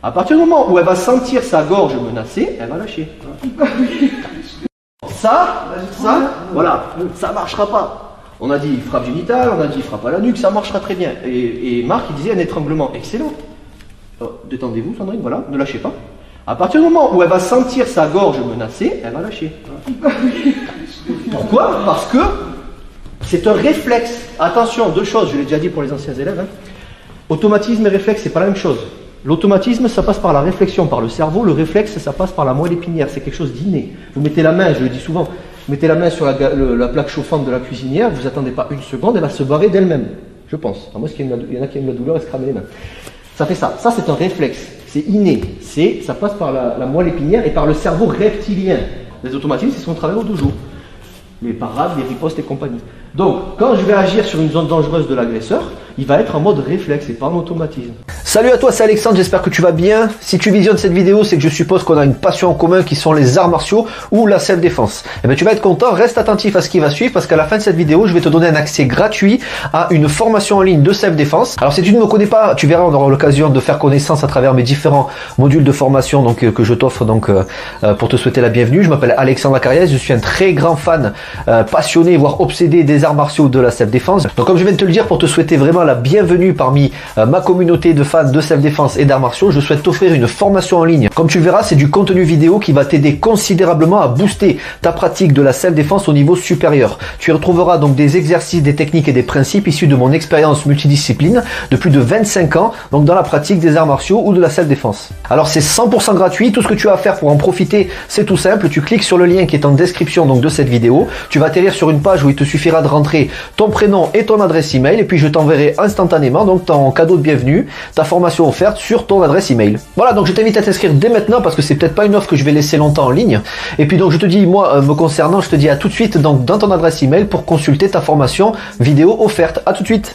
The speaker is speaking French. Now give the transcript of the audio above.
À partir du moment où elle va sentir sa gorge menacée, elle va lâcher. Ça, voilà, ça marchera pas. On a dit frappe génitale, on a dit frappe à la nuque, ça marchera très bien. Et Marc, il disait un étranglement excellent. Détendez-vous, Sandrine, voilà, ne lâchez pas. À partir du moment où elle va sentir sa gorge menacée, elle va lâcher. Pourquoi? Parce que c'est un réflexe. Attention, deux choses, je l'ai déjà dit pour les anciens élèves. Hein. Automatisme et réflexe, c'est pas la même chose. L'automatisme, ça passe par la réflexion, par le cerveau. Le réflexe, ça passe par la moelle épinière. C'est quelque chose d'inné. Vous mettez la main, je le dis souvent, vous mettez la main sur la plaque chauffante de la cuisinière, vous attendez pas une seconde, elle va se barrer d'elle-même. Je pense. À moins qu'il y en a qui aiment la douleur et se cramer les mains. Ça fait ça. Ça, c'est un réflexe. C'est inné. Ça passe par la moelle épinière et par le cerveau reptilien. Les automatismes, c'est ce qu'on travaille au dojo. Les parades, les ripostes et compagnie. Donc, quand je vais agir sur une zone dangereuse de l'agresseur, il va être en mode réflexe et pas en automatisme. Salut à toi, c'est Alexandre, j'espère que tu vas bien. Si tu visionnes cette vidéo, c'est que je suppose qu'on a une passion en commun qui sont les arts martiaux ou la self-défense. Eh bien, tu vas être content, reste attentif à ce qui va suivre parce qu'à la fin de cette vidéo, je vais te donner un accès gratuit à une formation en ligne de self-défense. Alors, si tu ne me connais pas, tu verras, on aura l'occasion de faire connaissance à travers mes différents modules de formation que je t'offre pour te souhaiter la bienvenue. Je m'appelle Alexandre Acariès, je suis un très grand fan, passionné, voire obsédé des arts martiaux de la self-défense. Donc, comme je viens de te le dire, pour te souhaiter vraiment la bienvenue parmi ma communauté de fans de self-défense et d'arts martiaux, je souhaite t'offrir une formation en ligne. Comme tu le verras, c'est du contenu vidéo qui va t'aider considérablement à booster ta pratique de la self-défense au niveau supérieur. Tu y retrouveras donc des exercices, des techniques et des principes issus de mon expérience multidiscipline de plus de 25 ans, donc dans la pratique des arts martiaux ou de la self-défense. Alors c'est 100% gratuit, tout ce que tu as à faire pour en profiter, c'est tout simple, tu cliques sur le lien qui est en description donc de cette vidéo, tu vas atterrir sur une page où il te suffira de rentrer ton prénom et ton adresse email et puis je t'enverrai instantanément donc ton cadeau de bienvenue, ta formation offerte sur ton adresse email. Voilà, donc je t'invite à t'inscrire dès maintenant parce que c'est peut-être pas une offre que je vais laisser longtemps en ligne. Et puis donc je te dis, moi me concernant, je te dis à tout de suite donc dans ton adresse email pour consulter ta formation vidéo offerte. À tout de suite.